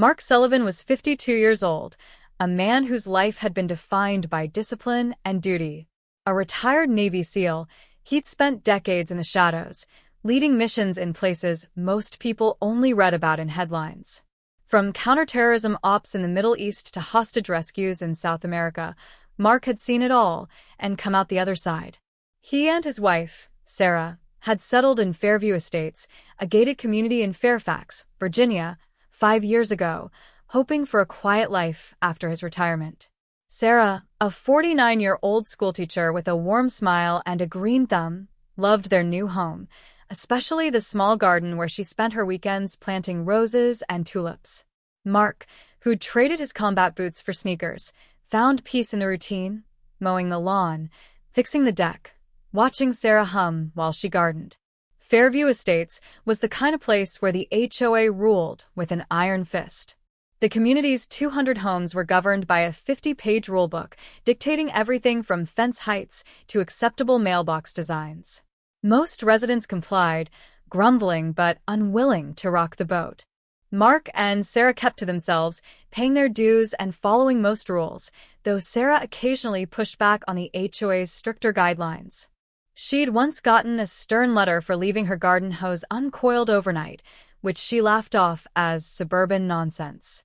Mark Sullivan was 52 years old, a man whose life had been defined by discipline and duty. A retired Navy SEAL, he'd spent decades in the shadows, leading missions in places most people only read about in headlines. From counterterrorism ops in the Middle East to hostage rescues in South America, Mark had seen it all and come out the other side. He and his wife, Sarah, had settled in Fairview Estates, a gated community in Fairfax, Virginia, 5 years ago, hoping for a quiet life after his retirement. Sarah, a 49-year-old schoolteacher with a warm smile and a green thumb, loved their new home, especially the small garden where she spent her weekends planting roses and tulips. Mark, who'd traded his combat boots for sneakers, found peace in the routine, mowing the lawn, fixing the deck, watching Sarah hum while she gardened. Fairview Estates was the kind of place where the HOA ruled with an iron fist. The community's 200 homes were governed by a 50-page rulebook, dictating everything from fence heights to acceptable mailbox designs. Most residents complied, grumbling but unwilling to rock the boat. Mark and Sarah kept to themselves, paying their dues and following most rules, though Sarah occasionally pushed back on the HOA's stricter guidelines. She'd once gotten a stern letter for leaving her garden hose uncoiled overnight, which she laughed off as suburban nonsense.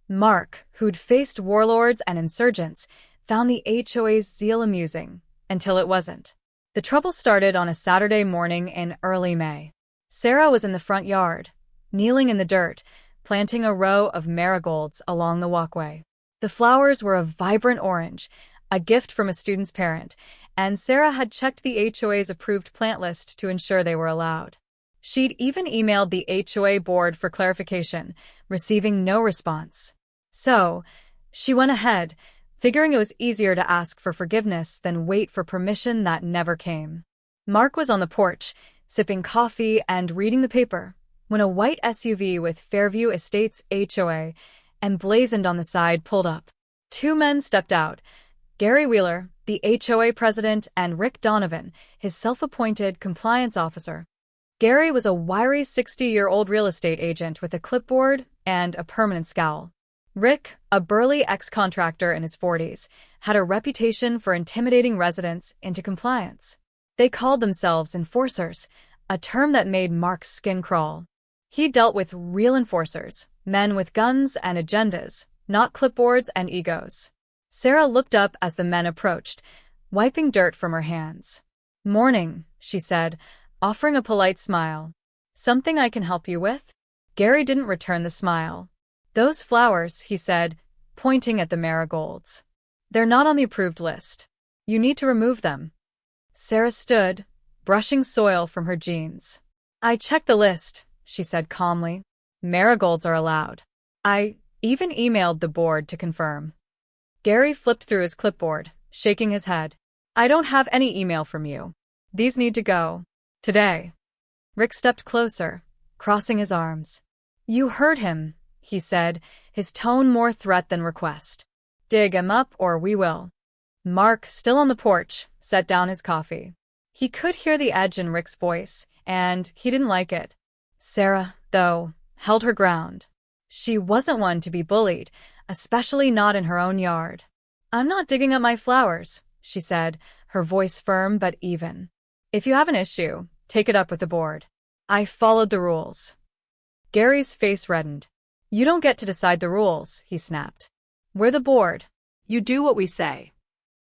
Mark, who'd faced warlords and insurgents, found the HOA's zeal amusing, until it wasn't. The trouble started on a Saturday morning in early May. Sarah was in the front yard, kneeling in the dirt, planting a row of marigolds along the walkway. The flowers were a vibrant orange, a gift from a student's parent, and Sarah had checked the HOA's approved plant list to ensure they were allowed. She'd even emailed the HOA board for clarification, receiving no response. So, she went ahead, figuring it was easier to ask for forgiveness than wait for permission that never came. Mark was on the porch, sipping coffee and reading the paper, when a white SUV with Fairview Estates HOA emblazoned on the side pulled up. 2 men stepped out, Gary Wheeler, the HOA president, and Rick Donovan, his self-appointed compliance officer. Gary was a wiry 60-year-old real estate agent with a clipboard and a permanent scowl. Rick, a burly ex-contractor in his 40s, had a reputation for intimidating residents into compliance. They called themselves enforcers, a term that made Mark's skin crawl. He dealt with real enforcers, men with guns and agendas, not clipboards and egos. Sarah looked up as the men approached, wiping dirt from her hands. "Morning," she said, offering a polite smile. "Something I can help you with?" Gary didn't return the smile. "Those flowers," he said, pointing at the marigolds. "They're not on the approved list. You need to remove them." Sarah stood, brushing soil from her jeans. "I checked the list," she said calmly. "Marigolds are allowed. I even emailed the board to confirm." Gary flipped through his clipboard, shaking his head. "I don't have any email from you. These need to go. Today." Rick stepped closer, crossing his arms. "You heard him," he said, his tone more threat than request. "Dig him up or we will." Mark, still on the porch, set down his coffee. He could hear the edge in Rick's voice, and he didn't like it. Sarah, though, held her ground. She wasn't one to be bullied, especially not in her own yard. "I'm not digging up my flowers," she said, her voice firm but even. "If you have an issue, take it up with the board. I followed the rules." Gary's face reddened. "You don't get to decide the rules," he snapped. "We're the board. You do what we say."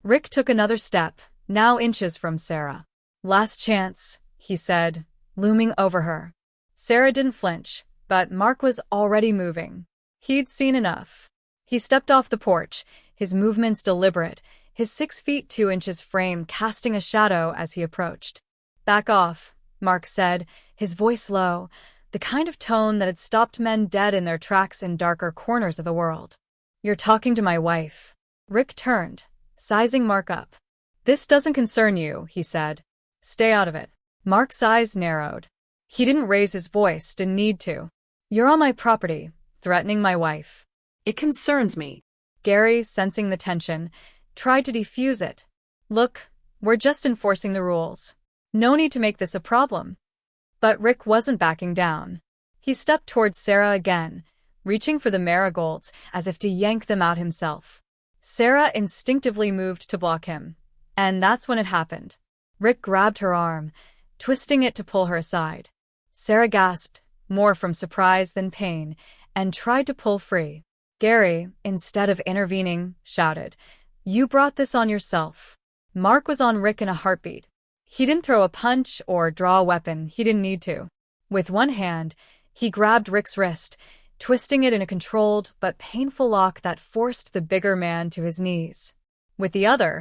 Rick took another step, now inches from Sarah. "Last chance," he said, looming over her. Sarah didn't flinch, but Mark was already moving. He'd seen enough. He stepped off the porch, his movements deliberate, his 6 feet 2 inches frame casting a shadow as he approached. "Back off," Mark said, his voice low, the kind of tone that had stopped men dead in their tracks in darker corners of the world. "You're talking to my wife." Rick turned, sizing Mark up. "This doesn't concern you," he said. "Stay out of it." Mark's eyes narrowed. He didn't raise his voice, didn't need to. "You're on my property, threatening my wife." "It concerns me." Gary, sensing the tension, tried to defuse it. "Look, we're just enforcing the rules. No need to make this a problem." But Rick wasn't backing down. He stepped towards Sarah again, reaching for the marigolds as if to yank them out himself. Sarah instinctively moved to block him. And that's when it happened. Rick grabbed her arm, twisting it to pull her aside. Sarah gasped, more from surprise than pain, and tried to pull free. Gary, instead of intervening, shouted, "You brought this on yourself." Mark was on Rick in a heartbeat. He didn't throw a punch or draw a weapon he didn't need to. With one hand, he grabbed Rick's wrist, twisting it in a controlled but painful lock that forced the bigger man to his knees. With the other,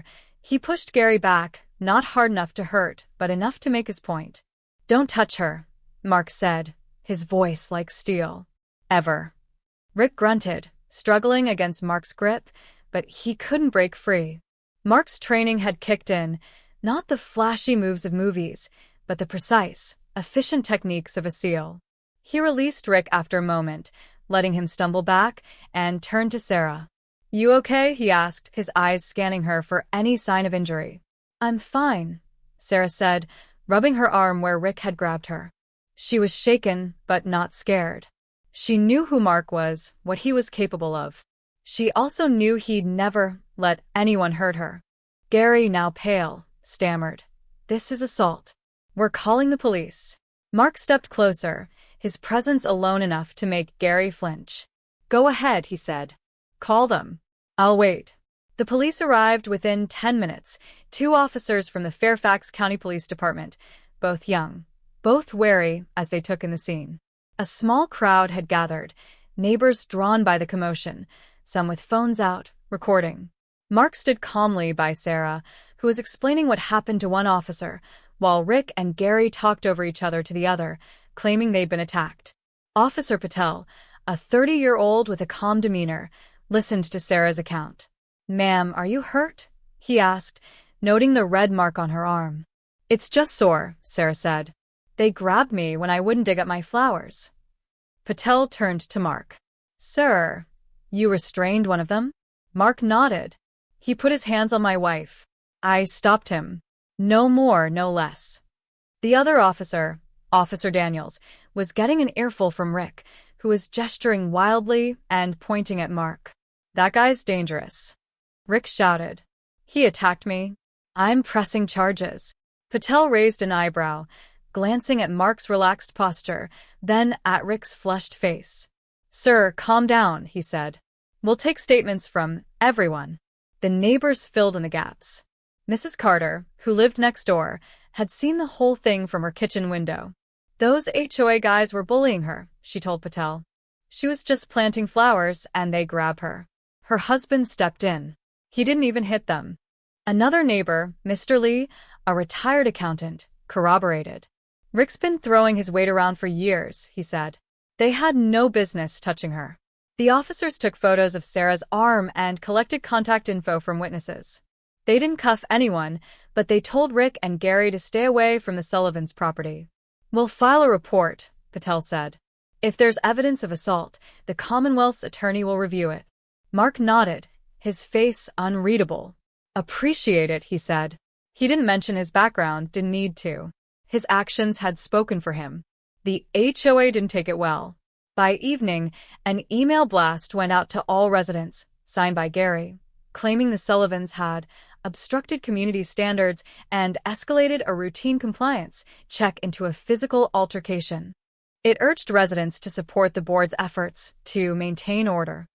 he pushed Gary back, not hard enough to hurt, but enough to make his point. "Don't touch her," Mark said, his voice like steel. "Ever." Rick grunted, struggling against Mark's grip, but he couldn't break free. Mark's training had kicked in, not the flashy moves of movies, but the precise, efficient techniques of a SEAL. He released Rick after a moment, letting him stumble back, and turned to Sarah. "You okay?" he asked, his eyes scanning her for any sign of injury. "I'm fine," Sarah said, rubbing her arm where Rick had grabbed her. She was shaken, but not scared. She knew who Mark was, what he was capable of. She also knew he'd never let anyone hurt her. Gary, now pale, stammered, "This is assault. We're calling the police." Mark stepped closer, his presence alone enough to make Gary flinch. "Go ahead," he said. "Call them. I'll wait." The police arrived within 10 minutes, 2 officers from the Fairfax County Police Department, both young, both wary as they took in the scene. A small crowd had gathered, neighbors drawn by the commotion, some with phones out, recording. Mark stood calmly by Sarah, who was explaining what happened to one officer, while Rick and Gary talked over each other to the other, claiming they'd been attacked. Officer Patel, a 30-year-old with a calm demeanor, listened to Sarah's account. "Ma'am, are you hurt?" he asked, noting the red mark on her arm. "It's just sore," Sarah said. "They grabbed me when I wouldn't dig up my flowers." Patel turned to Mark. "Sir, you restrained one of them?" Mark nodded. "He put his hands on my wife. I stopped him. No more, no less." The other officer, Officer Daniels, was getting an earful from Rick, who was gesturing wildly and pointing at Mark. "That guy's dangerous." Rick shouted. "He attacked me. I'm pressing charges." Patel raised an eyebrow, glancing at Mark's relaxed posture, then at Rick's flushed face. "Sir, calm down," he said. "We'll take statements from everyone." The neighbors filled in the gaps. Mrs. Carter, who lived next door, had seen the whole thing from her kitchen window. "Those HOA guys were bullying her," she told Patel. "She was just planting flowers, and they grabbed her." Her husband stepped in. He didn't even hit them. Another neighbor, Mr. Lee, a retired accountant, corroborated. "Rick's been throwing his weight around for years," he said. "They had no business touching her." The officers took photos of Sarah's arm and collected contact info from witnesses. They didn't cuff anyone, but they told Rick and Gary to stay away from the Sullivans' property. "We'll file a report," Patel said. "If there's evidence of assault, the Commonwealth's attorney will review it." Mark nodded, his face unreadable. "Appreciate it," he said. He didn't mention his background, didn't need to. His actions had spoken for him. The HOA didn't take it well. By evening, an email blast went out to all residents, signed by Gary, claiming the Sullivans had obstructed community standards and escalated a routine compliance check into a physical altercation. It urged residents to support the board's efforts to maintain order.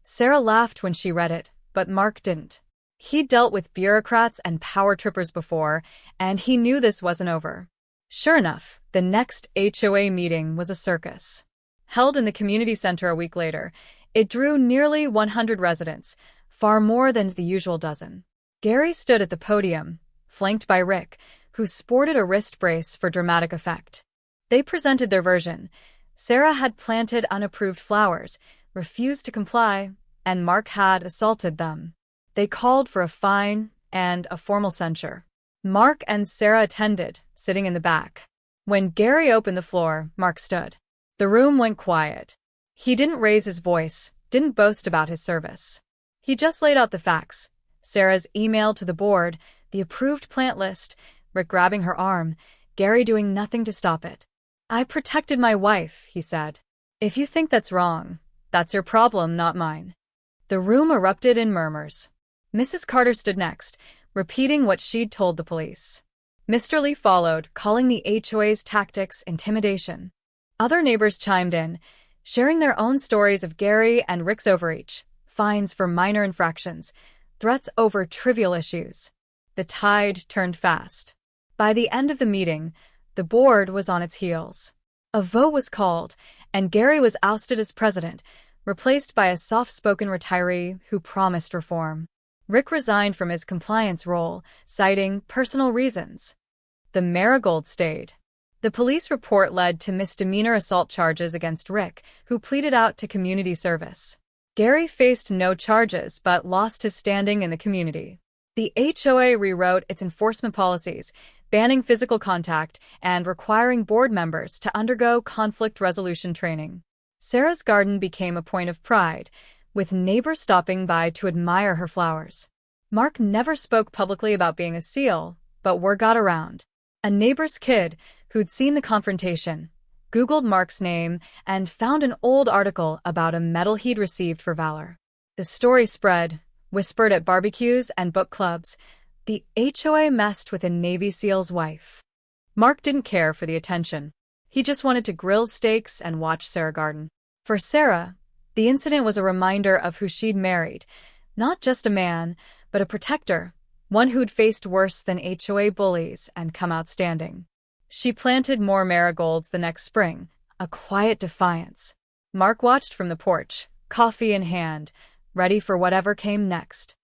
Sarah laughed when she read it, but Mark didn't. He'd dealt with bureaucrats and power trippers before, and he knew this wasn't over. Sure enough, the next HOA meeting was a circus. Held in the community center a week later, it drew nearly 100 residents, far more than the usual dozen. Gary stood at the podium, flanked by Rick, who sported a wrist brace for dramatic effect. They presented their version. Sarah had planted unapproved flowers, refused to comply, and Mark had assaulted them. They called for a fine and a formal censure. Mark and Sarah attended, sitting in the back. When Gary opened the floor, Mark stood. The room went quiet. He didn't raise his voice, didn't boast about his service. He just laid out the facts. Sarah's email to the board, the approved plant list, Rick grabbing her arm, Gary doing nothing to stop it. "I protected my wife," he said. "If you think that's wrong, That's your problem, not mine. The room erupted in murmurs. Mrs. Carter stood next, repeating what she'd told the police. Mr. Lee followed, calling the HOA's tactics intimidation. Other neighbors chimed in, sharing their own stories of Gary and Rick's overreach, fines for minor infractions, threats over trivial issues. The tide turned fast. By the end of the meeting, the board was on its heels. A vote was called, and Gary was ousted as president, replaced by a soft-spoken retiree who promised reform. Rick resigned from his compliance role, citing personal reasons. The Marigold stayed. The police report led to misdemeanor assault charges against Rick, who pleaded out to community service. Gary faced no charges but lost his standing in the community. The HOA rewrote its enforcement policies, banning physical contact and requiring board members to undergo conflict resolution training. Sarah's garden became a point of pride, with neighbors stopping by to admire her flowers. Mark never spoke publicly about being a SEAL, but word got around. A neighbor's kid, who'd seen the confrontation, Googled Mark's name and found an old article about a medal he'd received for valor. The story spread, whispered at barbecues and book clubs. The HOA messed with a Navy SEAL's wife. Mark didn't care for the attention. He just wanted to grill steaks and watch Sarah garden. For Sarah, the incident was a reminder of who she'd married. Not just a man, but a protector, one who'd faced worse than HOA bullies and come out standing. She planted more marigolds the next spring, a quiet defiance. Mark watched from the porch, coffee in hand, ready for whatever came next.